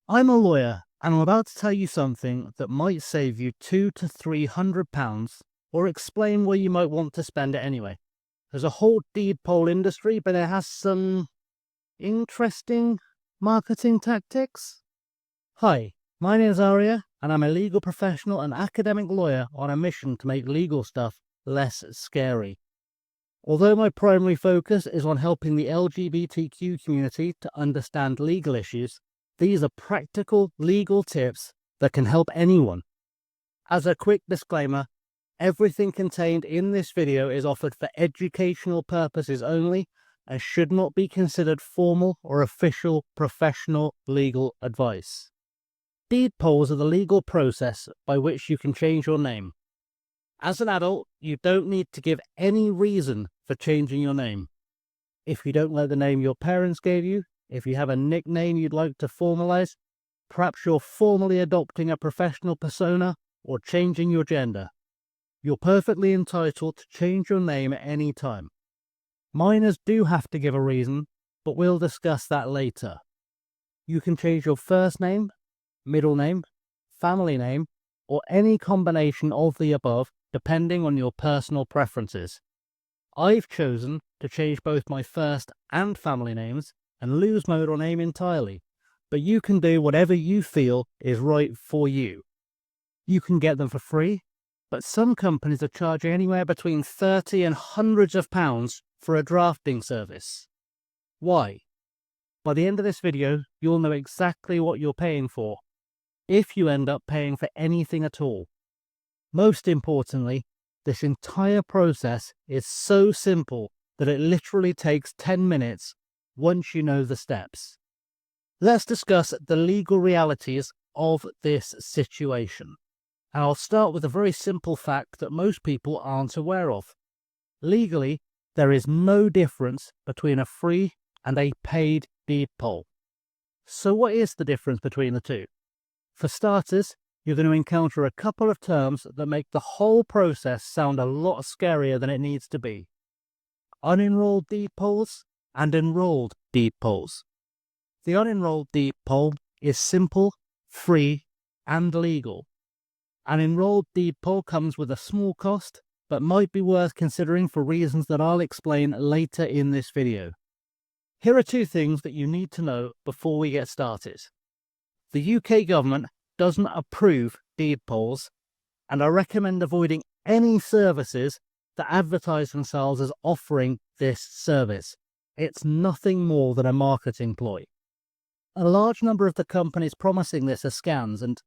I'm a lawyer, and I'm about to tell you something that might save you £200 to £300 or explain where you might want to spend it anyway. There's a whole deed poll industry, but it has some interesting marketing tactics. Hi, my name is Arya, and I'm a legal professional and academic lawyer on a mission to make legal stuff less scary. Although my primary focus is on helping the LGBTQ community to understand legal issues, these are practical legal tips that can help anyone. As a quick disclaimer, everything contained in this video is offered for educational purposes only and should not be considered formal or official professional legal advice. Deed polls are the legal process by which you can change your name. As an adult, you don't need to give any reason for changing your name. If you don't like the name your parents gave you, if you have a nickname you'd like to formalize, perhaps you're formally adopting a professional persona or changing your gender, you're perfectly entitled to change your name at any time. Minors do have to give a reason, but we'll discuss that later. You can change your first name, middle name, family name, or any combination of the above depending on your personal preferences. I've chosen to change both my first and family names and lose my middle name entirely, but you can do whatever you feel is right for you. You can get them for free, but some companies are charging anywhere between £30 and hundreds of pounds for a drafting service. Why? By the end of this video, you'll know exactly what you're paying for, if you end up paying for anything at all. Most importantly, this entire process is so simple that it literally takes 10 minutes once you know the steps. Let's discuss the legal realities of this situation. And I'll start with a very simple fact that most people aren't aware of. Legally, there is no difference between a free and a paid deed poll. So what is the difference between the two? For starters, you're going to encounter a couple of terms that make the whole process sound a lot scarier than it needs to be. Unenrolled deed polls and enrolled deed polls. The unenrolled deed poll is simple, free, and legal. An enrolled deed poll comes with a small cost, but might be worth considering for reasons that I'll explain later in this video. Here are two things that you need to know before we get started. The UK government doesn't approve deed polls, and I recommend avoiding any services that advertise themselves as offering this service. It's nothing more than a marketing ploy. A large number of the companies promising this are scams, and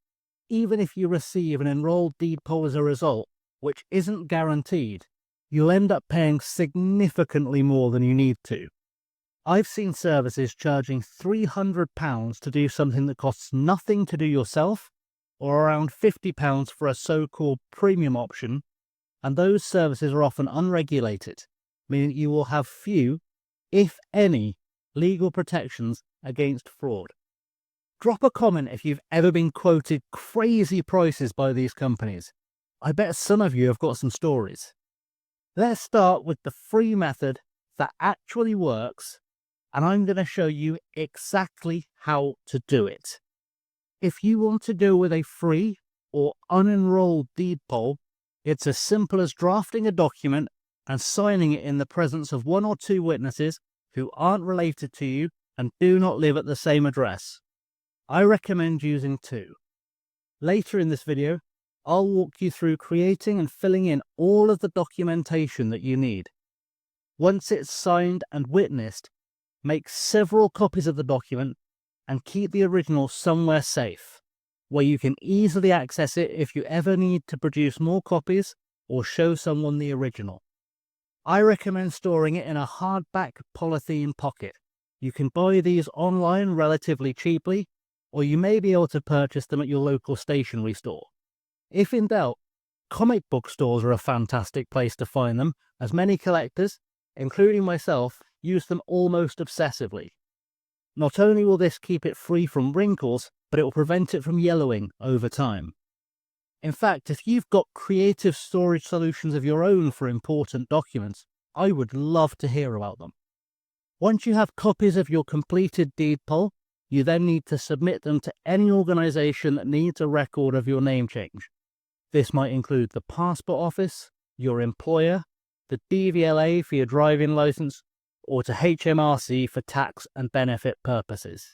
even if you receive an enrolled deed poll as a result, which isn't guaranteed, you'll end up paying significantly more than you need to. I've seen services charging £300 to do something that costs nothing to do yourself, or around £50 for a so-called premium option, and those services are often unregulated, meaning you will have few, if any, legal protections against fraud. Drop a comment if you've ever been quoted crazy prices by these companies. I bet some of you have got some stories. Let's start with the free method that actually works, and I'm going to show you exactly how to do it. If you want to go with a free or unenrolled deed poll, it's as simple as drafting a document and signing it in the presence of one or two witnesses who aren't related to you and do not live at the same address. I recommend using two. Later in this video, I'll walk you through creating and filling in all of the documentation that you need. Once it's signed and witnessed, make several copies of the document and keep the original somewhere safe, where you can easily access it if you ever need to produce more copies or show someone the original. I recommend storing it in a hardback polythene pocket. You can buy these online relatively cheaply, or you may be able to purchase them at your local stationery store. If in doubt, comic book stores are a fantastic place to find them, as many collectors, including myself, use them almost obsessively. Not only will this keep it free from wrinkles, but it will prevent it from yellowing over time. In fact, if you've got creative storage solutions of your own for important documents, I would love to hear about them. Once you have copies of your completed deed poll, You then need to submit them to any organisation that needs a record of your name change. This might include the passport office, your employer, the DVLA for your driving licence, or to HMRC for tax and benefit purposes.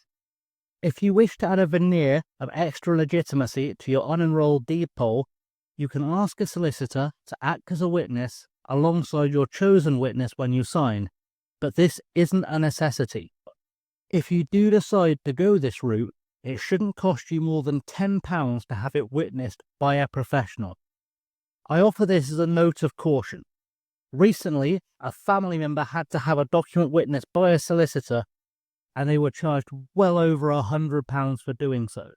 If you wish to add a veneer of extra legitimacy to your unenrolled deed poll, you can ask a solicitor to act as a witness alongside your chosen witness when you sign, but this isn't a necessity. If you do decide to go this route, it shouldn't cost you more than £10 to have it witnessed by a professional. I offer this as a note of caution. Recently, a family member had to have a document witnessed by a solicitor, and they were charged well over £100 for doing so.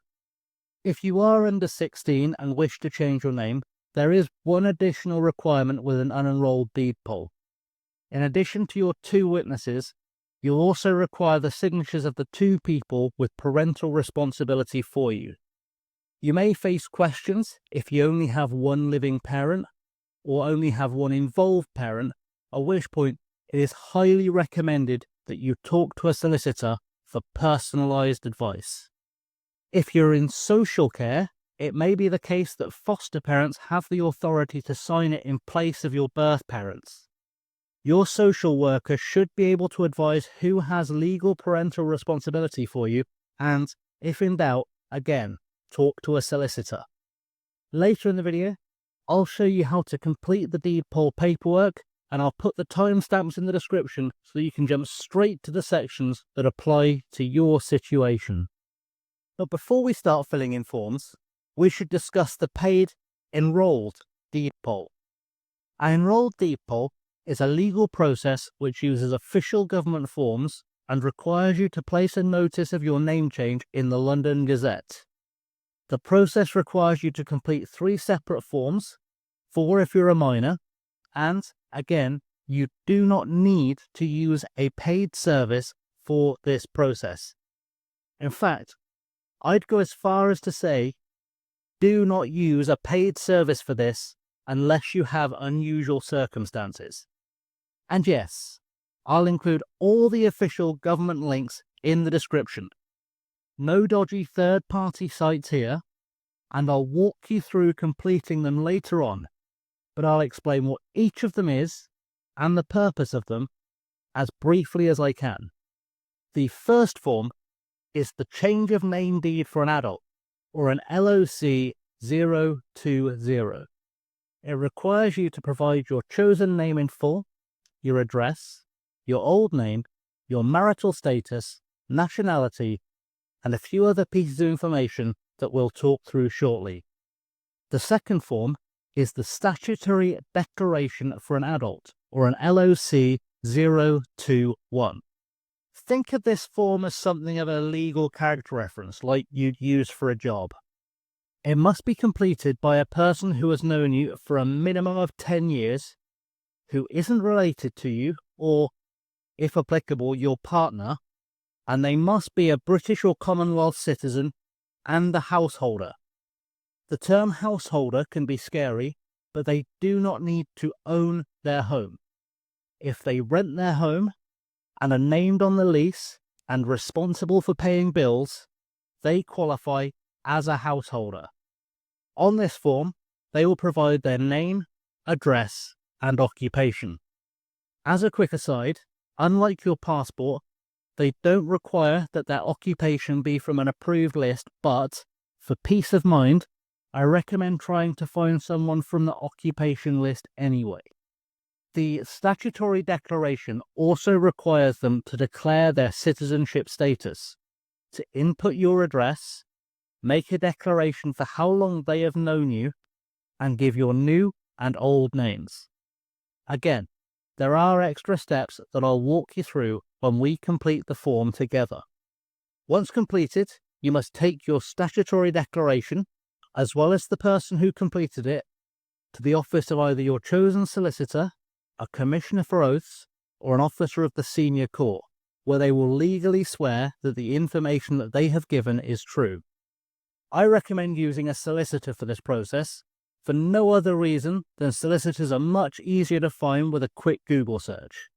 If you are under 16 and wish to change your name, there is one additional requirement with an unenrolled deed poll. In addition to your 2 witnesses, you'll also require the signatures of the 2 people with parental responsibility for you. You may face questions if you only have one living parent or only have one involved parent, at which point it is highly recommended that you talk to a solicitor for personalised advice. If you're in social care, it may be the case that foster parents have the authority to sign it in place of your birth parents. Your social worker should be able to advise who has legal parental responsibility for you, and, if in doubt, again, talk to a solicitor. Later in the video, I'll show you how to complete the deed poll paperwork, and I'll put the timestamps in the description so you can jump straight to the sections that apply to your situation. But before we start filling in forms, we should discuss the paid enrolled deed poll. An enrolled deed poll is a legal process which uses official government forms and requires you to place a notice of your name change in the London Gazette. The process requires you to complete 3 separate forms, 4 if you're a minor, and, again, you do not need to use a paid service for this process. In fact, I'd go as far as to say, do not use a paid service for this unless you have unusual circumstances. And yes, I'll include all the official government links in the description. No dodgy third-party sites here, and I'll walk you through completing them later on, but I'll explain what each of them is and the purpose of them as briefly as I can. The first form is the change of name deed for an adult, or an LOC 020. It requires you to provide your chosen name in full, your address, your old name, your marital status, nationality, and a few other pieces of information that we'll talk through shortly. The second form is the statutory declaration for an adult, or an LOC 021. Think of this form as something of a legal character reference, like you'd use for a job. It must be completed by a person who has known you for a minimum of 10 years, who isn't related to you, or, if applicable, your partner, and they must be a British or Commonwealth citizen and a householder. The term householder can be scary, but they do not need to own their home. If they rent their home and are named on the lease and responsible for paying bills, they qualify as a householder. On this form, they will provide their name, address, and occupation. As a quick aside, unlike your passport, they don't require that their occupation be from an approved list, but, for peace of mind, I recommend trying to find someone from the occupation list anyway. The statutory declaration also requires them to declare their citizenship status, to input your address, make a declaration for how long they have known you, and give your new and old names. Again, there are extra steps that I'll walk you through when we complete the form together. Once completed, you must take your statutory declaration, as well as the person who completed it, to the office of either your chosen solicitor, a commissioner for oaths, or an officer of the senior court, where they will legally swear that the information that they have given is true. I recommend using a solicitor for this process, for no other reason than solicitors are much easier to find with a quick Google search.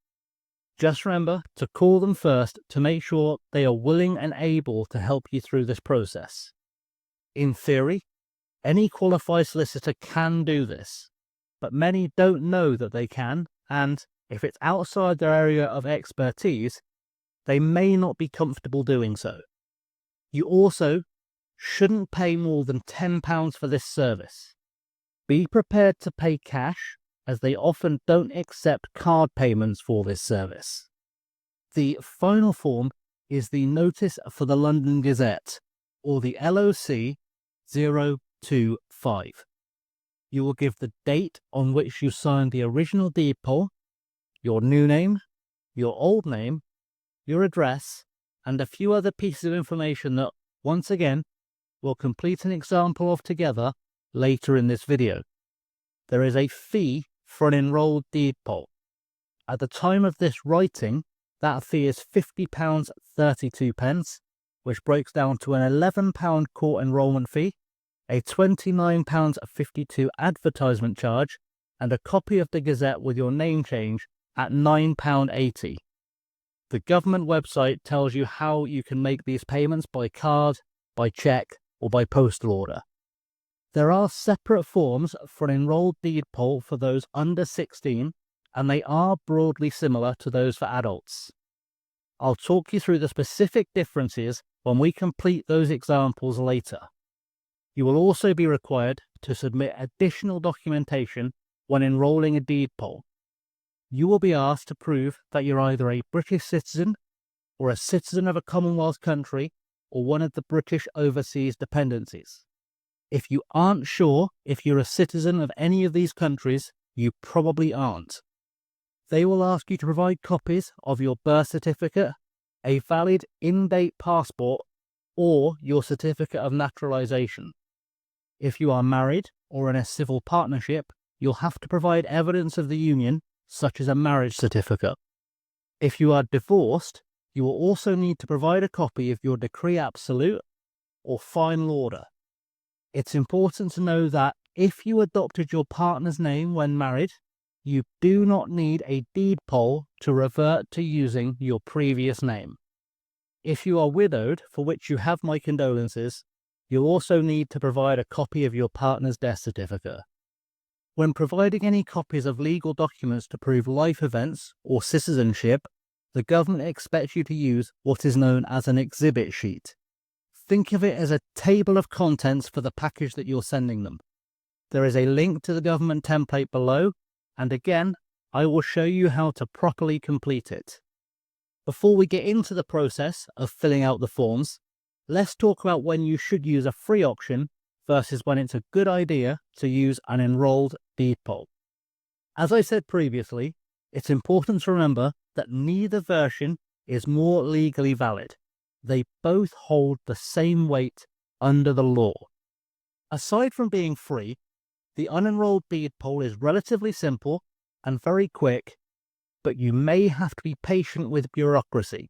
Just remember to call them first to make sure they are willing and able to help you through this process. In theory, any qualified solicitor can do this, but many don't know that they can, and if it's outside their area of expertise, they may not be comfortable doing so. You also shouldn't pay more than £10 for this service. Be prepared to pay cash, as they often don't accept card payments for this service. The final form is the Notice for the London Gazette, or the LOC 025. You will give the date on which you signed the original deed poll, your new name, your old name, your address, and a few other pieces of information that, once again, we'll complete an example of together later in this video. There is a fee for an enrolled deed poll. At the time of this writing, that fee is £50.32, which breaks down to an £11 court enrolment fee, a £29.52 advertisement charge, and a copy of the Gazette with your name change at £9.80. The government website tells you how you can make these payments by card, by cheque, or by postal order. There are separate forms for an enrolled deed poll for those under 16, and they are broadly similar to those for adults. I'll talk you through the specific differences when we complete those examples later. You will also be required to submit additional documentation when enrolling a deed poll. You will be asked to prove that you're either a British citizen or a citizen of a Commonwealth country or one of the British overseas dependencies. If you aren't sure if you're a citizen of any of these countries, you probably aren't. They will ask you to provide copies of your birth certificate, a valid in-date passport, or your certificate of naturalisation. If you are married or in a civil partnership, you'll have to provide evidence of the union, such as a marriage certificate. If you are divorced, you will also need to provide a copy of your decree absolute or final order. It's important to know that if you adopted your partner's name when married, you do not need a deed poll to revert to using your previous name. If you are widowed, for which you have my condolences, you'll also need to provide a copy of your partner's death certificate. When providing any copies of legal documents to prove life events or citizenship, the government expects you to use what is known as an exhibit sheet. Think of it as a table of contents for the package that you're sending them. There is a link to the government template below, and again, I will show you how to properly complete it. Before we get into the process of filling out the forms, let's talk about when you should use a free auction versus when it's a good idea to use an enrolled deed poll. As I said previously, it's important to remember that neither version is more legally valid. They both hold the same weight under the law. Aside from being free, the unenrolled deed poll is relatively simple and very quick, but you may have to be patient with bureaucracy.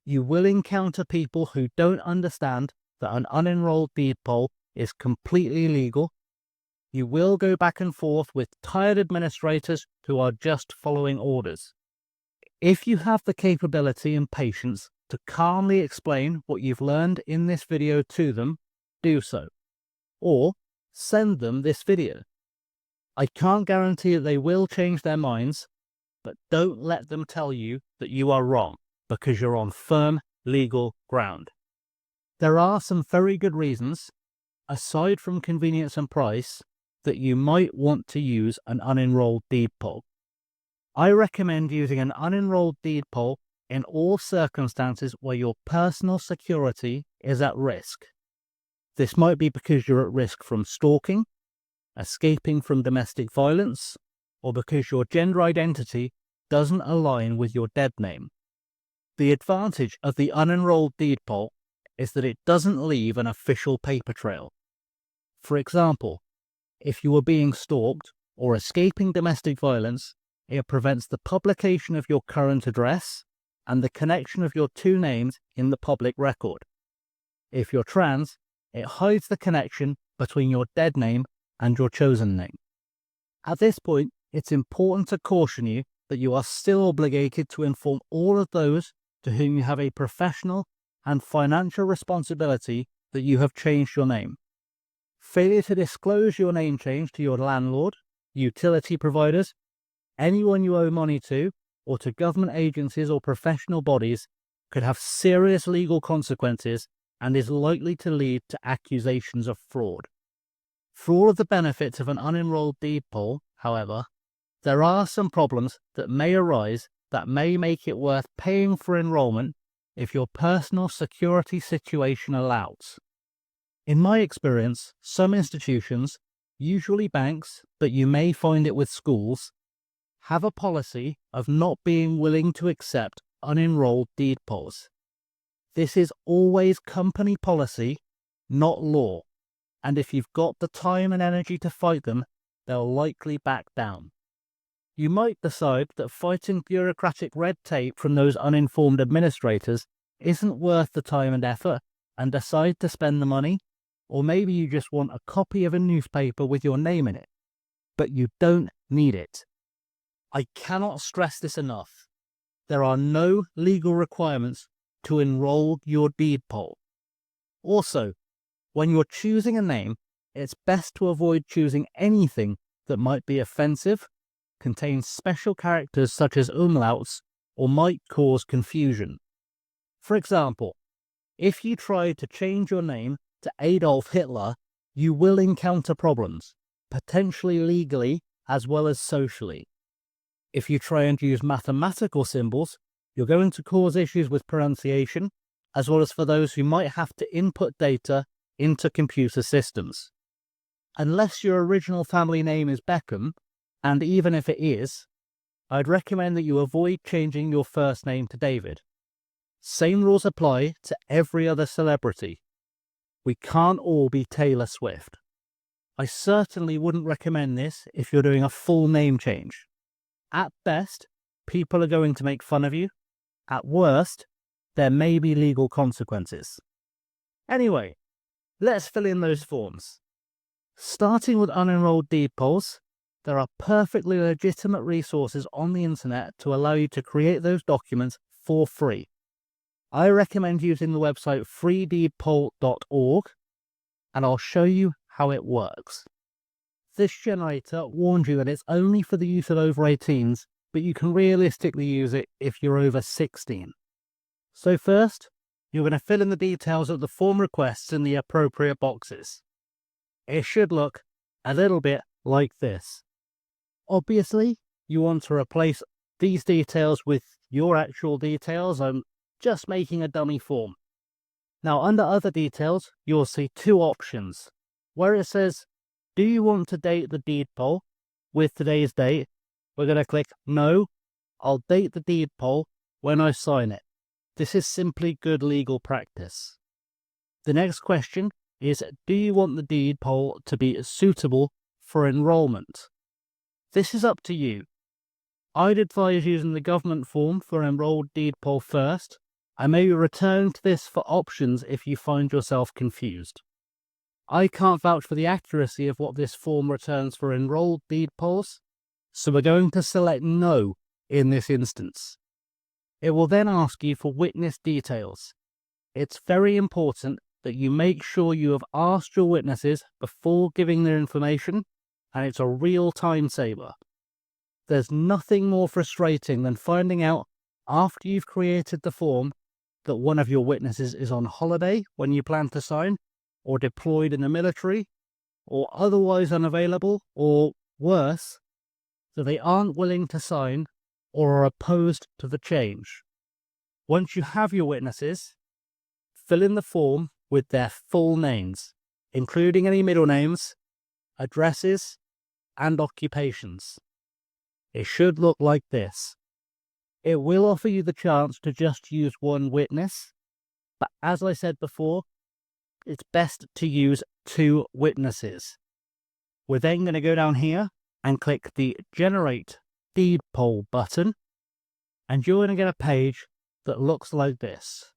You will encounter people who don't understand that an unenrolled deed poll is completely legal. You will go back and forth with tired administrators who are just following orders. If you have the capability and patience to calmly explain what you've learned in this video to them, do so. Or send them this video. I can't guarantee that they will change their minds, but don't let them tell you that you are wrong because you're on firm legal ground. There are some very good reasons, aside from convenience and price, that you might want to use an unenrolled deed poll. I recommend using an unenrolled deed poll in all circumstances where your personal security is at risk. This might be because you're at risk from stalking, escaping from domestic violence, or because your gender identity doesn't align with your dead name. The advantage of the unenrolled deed poll is that it doesn't leave an official paper trail. For example, if you were being stalked or escaping domestic violence, it prevents the publication of your current address and the connection of your two names in the public record. If you're trans, it hides the connection between your dead name and your chosen name. At this point, it's important to caution you that you are still obligated to inform all of those to whom you have a professional and financial responsibility that you have changed your name. Failure to disclose your name change to your landlord, utility providers, anyone you owe money to, or to government agencies or professional bodies could have serious legal consequences and is likely to lead to accusations of fraud. For all of the benefits of an unenrolled deed poll, however, there are some problems that may arise that may make it worth paying for enrollment if your personal security situation allows. In my experience, some institutions, usually banks, but you may find it with schools, have a policy of not being willing to accept unenrolled deed polls. This is always company policy, not law, and if you've got the time and energy to fight them, they'll likely back down. You might decide that fighting bureaucratic red tape from those uninformed administrators isn't worth the time and effort and decide to spend the money, or maybe you just want a copy of a newspaper with your name in it, but you don't need it. I cannot stress this enough. There are no legal requirements to enroll your deed poll. Also, when you're choosing a name, it's best to avoid choosing anything that might be offensive, contain special characters such as umlauts, or might cause confusion. For example, if you try to change your name to Adolf Hitler, you will encounter problems, potentially legally as well as socially. If you try and use mathematical symbols, you're going to cause issues with pronunciation, as well as for those who might have to input data into computer systems. Unless your original family name is Beckham, and even if it is, I'd recommend that you avoid changing your first name to David. Same rules apply to every other celebrity. We can't all be Taylor Swift. I certainly wouldn't recommend this if you're doing a full name change. At best, people are going to make fun of you. At worst, there may be legal consequences. Anyway, let's fill in those forms. Starting with unenrolled deed polls, there are perfectly legitimate resources on the internet to allow you to create those documents for free. I recommend using the website freedeedpoll.org, and I'll show you how it works. This generator warns you that it's only for the use of over 18s, but you can realistically use it if you're over 16. So first, you're going to fill in the details of the form requests in the appropriate boxes. It should look a little bit like this. Obviously, you want to replace these details with your actual details. I'm just making a dummy form. Now, under other details, you'll see two options. Where it says, do you want to date the deed poll with today's date? We're going to click no. I'll date the deed poll when I sign it. This is simply good legal practice. The next question is, do you want the deed poll to be suitable for enrollment? This is up to you. I'd advise using the government form for enrolled deed poll first. I may return to this for options if you find yourself confused. I can't vouch for the accuracy of what this form returns for enrolled deed polls, so we're going to select no in this instance. It will then ask you for witness details. It's very important that you make sure you have asked your witnesses before giving their information, and it's a real time saver. There's nothing more frustrating than finding out after you've created the form that one of your witnesses is on holiday when you plan to sign, or deployed in the military, or otherwise unavailable, or worse, that they aren't willing to sign or are opposed to the change. Once you have your witnesses, fill in the form with their full names, including any middle names, addresses, and occupations. It should look like this. It will offer you the chance to just use one witness, but as I said before, it's best to use two witnesses. We're then going to go down here and click the Generate Deed Poll button, and you're going to get a page that looks like this.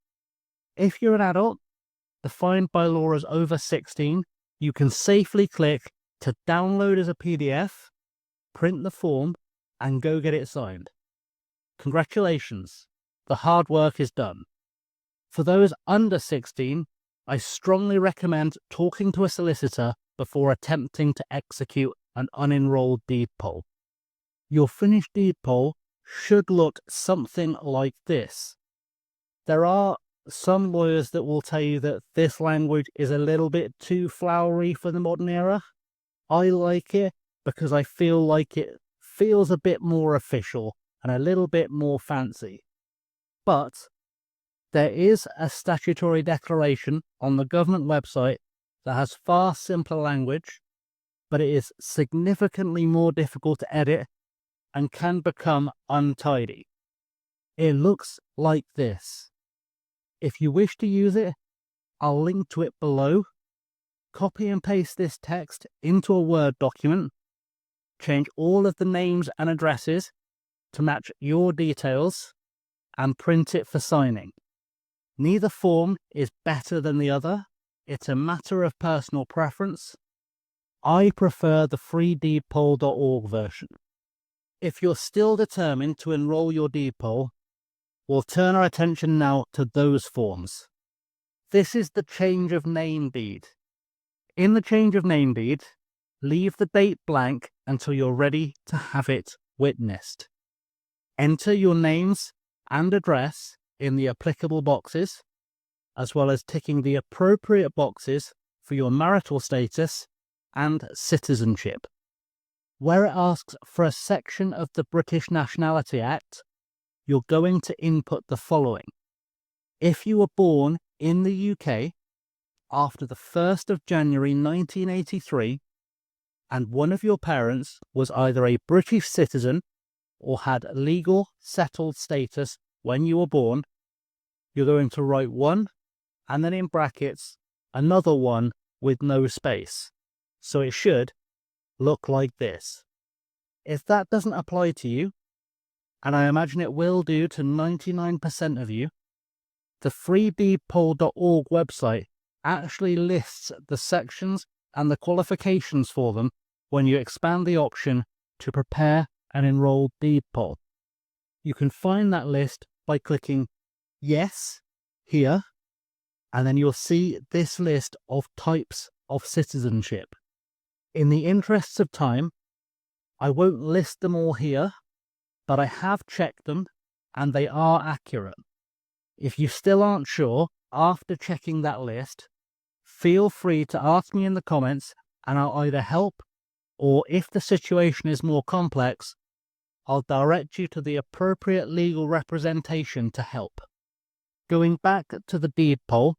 If you're an adult, defined by law as over 16, you can safely click to download as a PDF, print the form, and go get it signed. Congratulations, the hard work is done. For those under 16, I strongly recommend talking to a solicitor before attempting to execute an unenrolled deed poll. Your finished deed poll should look something like this. There are some lawyers that will tell you that this language is a little bit too flowery for the modern era. I like it because I feel like it feels a bit more official and a little bit more fancy. But there is a statutory declaration on the government website that has far simpler language, but it is significantly more difficult to edit and can become untidy. It looks like this. If you wish to use it, I'll link to it below. Copy and paste this text into a Word document, change all of the names and addresses to match your details, and print it for signing. Neither form is better than the other. It's a matter of personal preference. I prefer the freedeedpoll.org version. If you're still determined to enroll your deed poll, we'll turn our attention now to those forms. This is the change of name deed. In the change of name deed, leave the date blank until you're ready to have it witnessed. Enter your names and address in the applicable boxes, as well as ticking the appropriate boxes for your marital status and citizenship. Where it asks for a section of the British Nationality Act, you're going to input the following. If you were born in the UK after the 1st of January 1983 and one of your parents was either a British citizen or had legal settled status when you were born, you're going to write 1 and then in brackets another 1 with no space. So it should look like this. If that doesn't apply to you, and I imagine it will do to 99% of you, the freedeedpoll.org website actually lists the sections and the qualifications for them when you expand the option to prepare an enrolled deed poll. You can find that list by clicking Yes here, and then you'll see this list of types of citizenship. In the interests of time, I won't list them all here, but I have checked them and they are accurate. If you still aren't sure after checking that list, feel free to ask me in the comments and I'll either help, or if the situation is more complex, I'll direct you to the appropriate legal representation to help. Going back to the deed poll,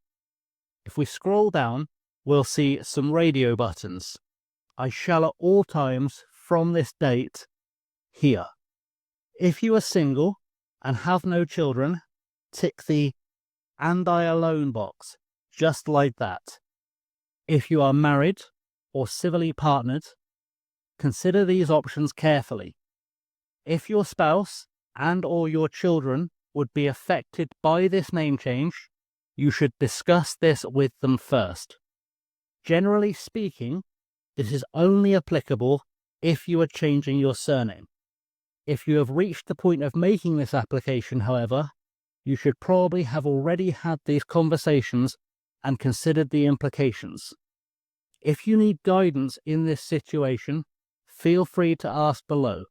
if we scroll down, we'll see some radio buttons. I shall at all times from this date here. If you are single and have no children, tick the "and I alone" box, just like that. If you are married or civilly partnered, consider these options carefully. If your spouse and or your children would be affected by this name change, you should discuss this with them first. Generally speaking, this is only applicable if you are changing your surname. If you have reached the point of making this application, however, you should probably have already had these conversations and considered the implications. If you need guidance in this situation, feel free to ask below,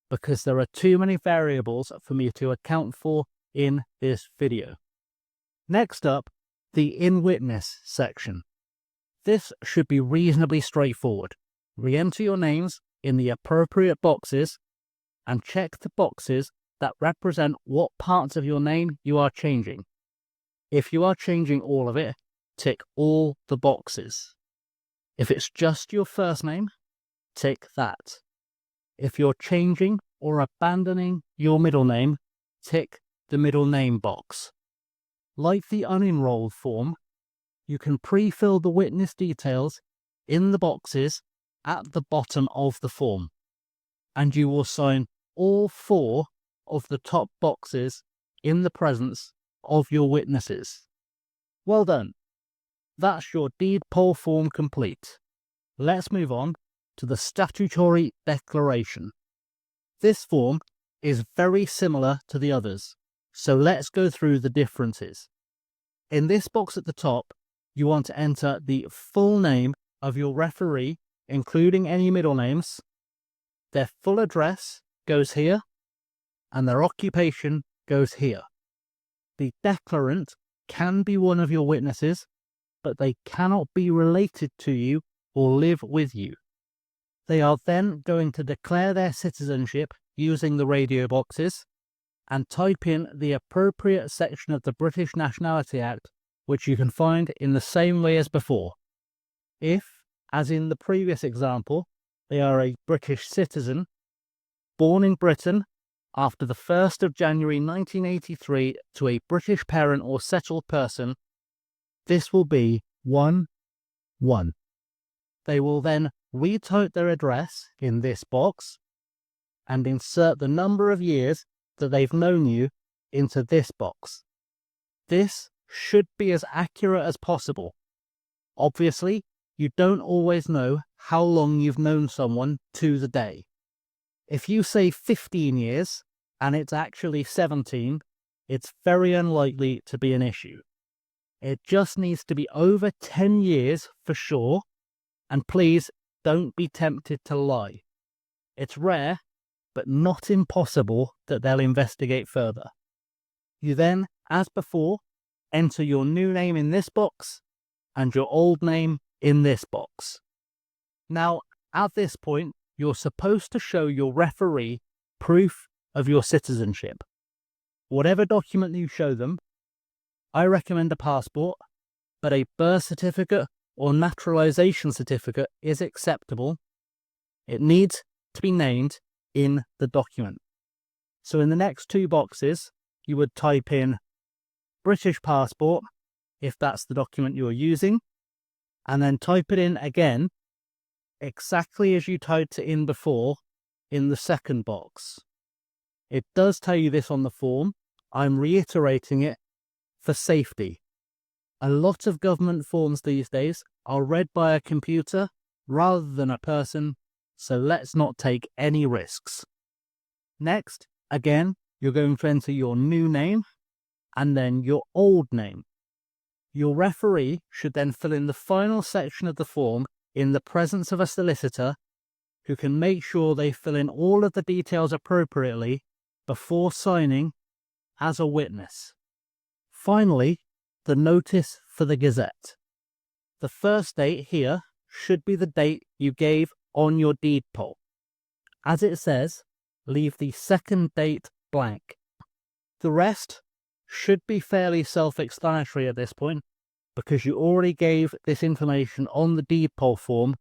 because there are too many variables for me to account for in this video. Next up, the In Witness section. This should be reasonably straightforward. Re-enter your names in the appropriate boxes and check the boxes that represent what parts of your name you are changing. If you are changing all of it, tick all the boxes. If it's just your first name, tick that. If you're changing or abandoning your middle name, tick the middle name box. Like the Unenrolled form, you can pre-fill the witness details in the boxes at the bottom of the form, and you will sign all 4 of the top boxes in the presence of your witnesses. Well done. That's your deed poll form complete. Let's move on to the statutory declaration. This form is very similar to the others, so let's go through the differences. In this box at the top, you want to enter the full name of your referee, including any middle names. Their full address goes here, and their occupation goes here. The declarant can be one of your witnesses, but they cannot be related to you or live with you. They are then going to declare their citizenship using the radio boxes and type in the appropriate section of the British Nationality Act, which you can find in the same way as before. If, as in the previous example, they are a British citizen, born in Britain after the 1st of January 1983 to a British parent or settled person, this will be 1-1. They will then retype their address in this box and insert the number of years that they've known you into this box. This should be as accurate as possible. Obviously, you don't always know how long you've known someone to the day. If you say 15 years and it's actually 17, it's very unlikely to be an issue. It just needs to be over 10 years for sure, and please don't be tempted to lie. It's rare, but not impossible that they'll investigate further. You then, as before, enter your new name in this box and your old name in this box. Now, at this point, you're supposed to show your referee proof of your citizenship. Whatever document you show them, I recommend a passport, but a birth certificate or naturalization certificate is acceptable. It needs to be named in the document. So in the next two boxes, you would type in British passport, if that's the document you're using, and then type it in again, exactly as you typed it in before, in the second box. It does tell you this on the form. I'm reiterating it for safety. A lot of government forms these days are read by a computer rather than a person, so let's not take any risks. Next, again, you're going to enter your new name and then your old name. Your referee should then fill in the final section of the form in the presence of a solicitor who can make sure they fill in all of the details appropriately before signing as a witness. Finally, the notice for the Gazette. The first date here should be the date you gave on your deed poll. As it says, leave the second date blank. The rest should be fairly self-explanatory at this point, because you already gave this information on the deed poll form.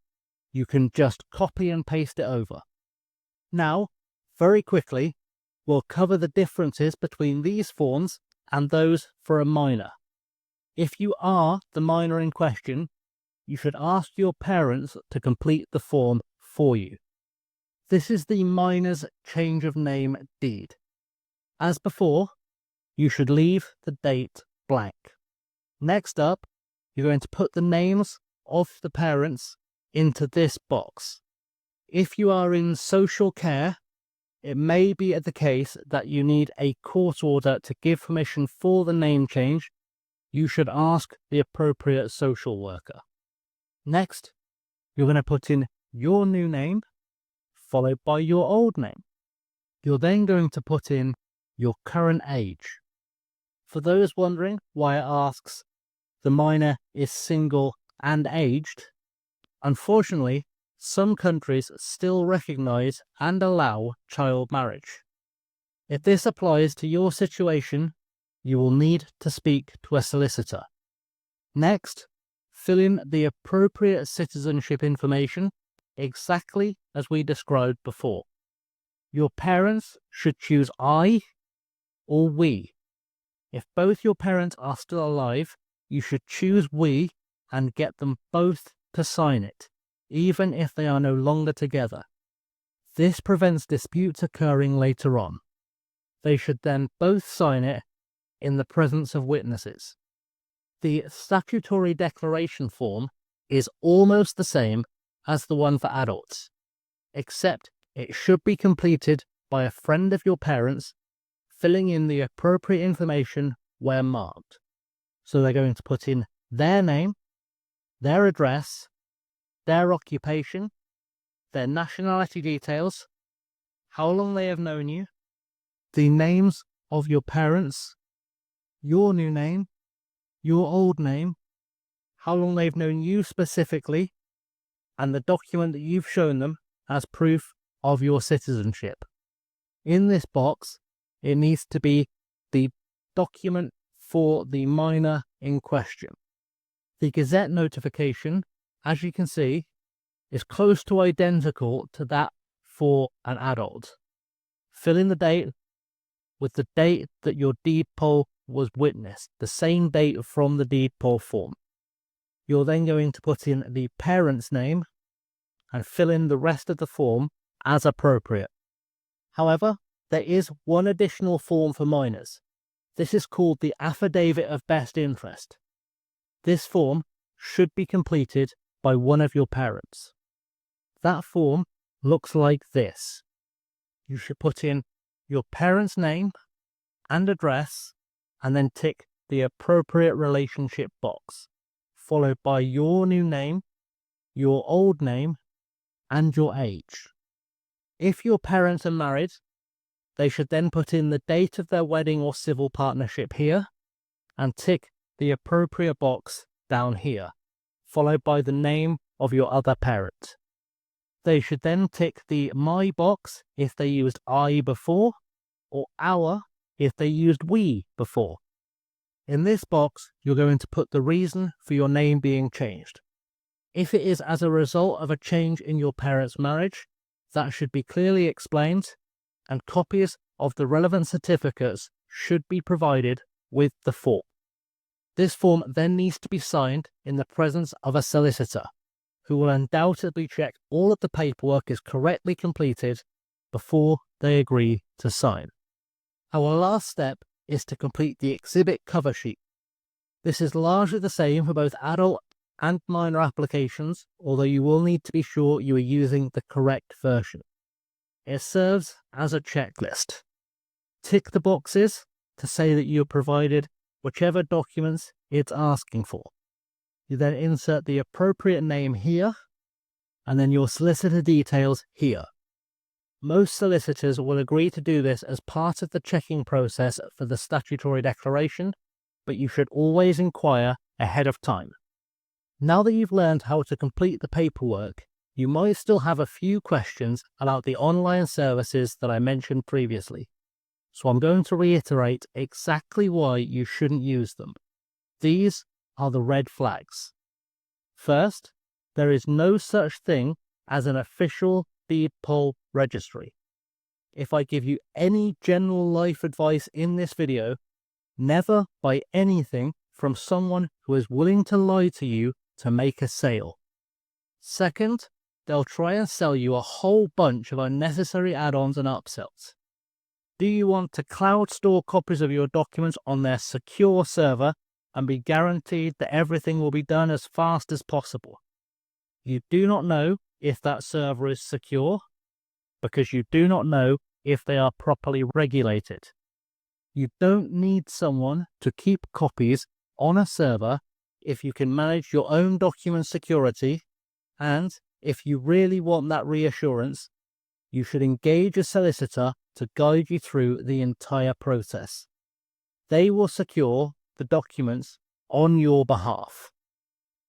You can just copy and paste it over. Now, very quickly, we'll cover the differences between these forms and those for a minor. If you are the minor in question, you should ask your parents to complete the form for you. This is the minor's change of name deed. As before, you should leave the date blank. Next up, you're going to put the names of the parents into this box. If you are in social care, it may be the case that you need a court order to give permission for the name change. You should ask the appropriate social worker. Next, you're going to put in your new name, followed by your old name. You're then going to put in your current age. For those wondering why it asks the minor is single and aged, unfortunately, some countries still recognize and allow child marriage. If this applies to your situation, you will need to speak to a solicitor. Next, fill in the appropriate citizenship information exactly as we described before. Your parents should choose I or we. If both your parents are still alive, you should choose we and get them both to sign it, even if they are no longer together. This prevents disputes occurring later on. They should then both sign it in the presence of witnesses. The statutory declaration form is almost the same as the one for adults, except it should be completed by a friend of your parents, filling in the appropriate information where marked. So they're going to put in their name, their address, their occupation, their nationality details, how long they have known you, the names of your parents, your new name, your old name, how long they've known you specifically, and the document that you've shown them as proof of your citizenship. In this box, it needs to be the document for the minor in question. The Gazette notification, as you can see, is close to identical to that for an adult. Fill in the date with the date that your deed poll was witnessed, the same date from the deed poll form. You're then going to put in the parent's name and fill in the rest of the form as appropriate. However, there is one additional form for minors. This is called the Affidavit of Best Interest. This form should be completed by one of your parents. That form looks like this. You should put in your parent's name and address, and then tick the appropriate relationship box, followed by your new name, your old name, and your age. If your parents are married, they should then put in the date of their wedding or civil partnership here, and tick the appropriate box down here, followed by the name of your other parent. They should then tick the my box if they used I before, or our if they used we before. In this box, you're going to put the reason for your name being changed. If it is as a result of a change in your parents' marriage, that should be clearly explained, and copies of the relevant certificates should be provided with the form. This form then needs to be signed in the presence of a solicitor, who will undoubtedly check all of the paperwork is correctly completed before they agree to sign. Our last step is to complete the exhibit cover sheet. This is largely the same for both adult and minor applications, although you will need to be sure you are using the correct version. It serves as a checklist. Tick the boxes to say that you have provided whichever documents it's asking for. You then insert the appropriate name here, and then your solicitor details here. Most solicitors will agree to do this as part of the checking process for the statutory declaration, but you should always inquire ahead of time. Now that you've learned how to complete the paperwork, you might still have a few questions about the online services that I mentioned previously. So I'm going to reiterate exactly why you shouldn't use them. These are the red flags. First, there is no such thing as an official deed poll registry. If I give you any general life advice in this video, never buy anything from someone who is willing to lie to you to make a sale. Second, they'll try and sell you a whole bunch of unnecessary add-ons and upsells. Do you want to cloud store copies of your documents on their secure server and be guaranteed that everything will be done as fast as possible? You do not know if that server is secure because you do not know if they are properly regulated. You don't need someone to keep copies on a server if you can manage your own document security, and if you really want that reassurance, you should engage a solicitor to guide you through the entire process. They will secure the documents on your behalf.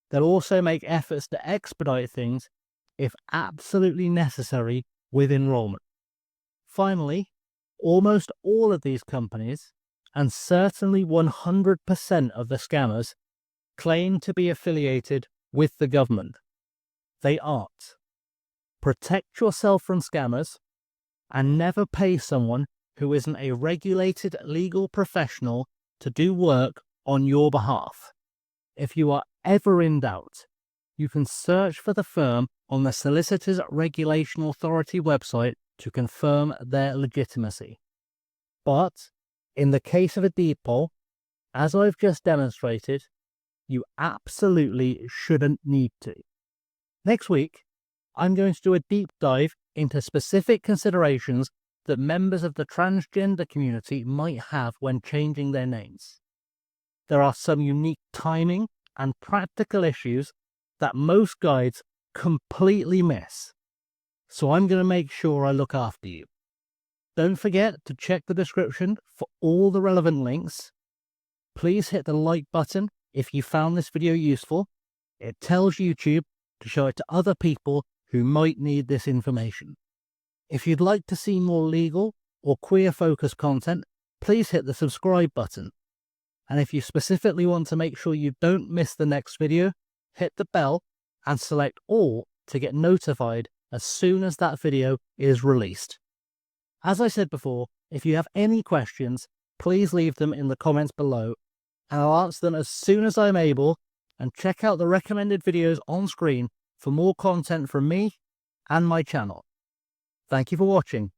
They'll also make efforts to expedite things if absolutely necessary with enrollment. Finally, almost all of these companies, and certainly 100% of the scammers, claim to be affiliated with the government. They aren't. Protect yourself from scammers and never pay someone who isn't a regulated legal professional to do work on your behalf. If you are ever in doubt, you can search for the firm on the Solicitors Regulation Authority website to confirm their legitimacy. But in the case of a deed poll, as I've just demonstrated, you absolutely shouldn't need to. Next week, I'm going to do a deep dive into specific considerations that members of the transgender community might have when changing their names. There are some unique timing and practical issues that most guides completely miss, so I'm going to make sure I look after you. Don't forget to check the description for all the relevant links. Please hit the like button if you found this video useful. It tells YouTube to show it to other people who might need this information. If you'd like to see more legal or queer-focused content, please hit the subscribe button. And if you specifically want to make sure you don't miss the next video, hit the bell and select all to get notified as soon as that video is released. As I said before, if you have any questions, please leave them in the comments below, and I'll answer them as soon as I'm able, and check out the recommended videos on screen for more content from me and my channel. Thank you for watching.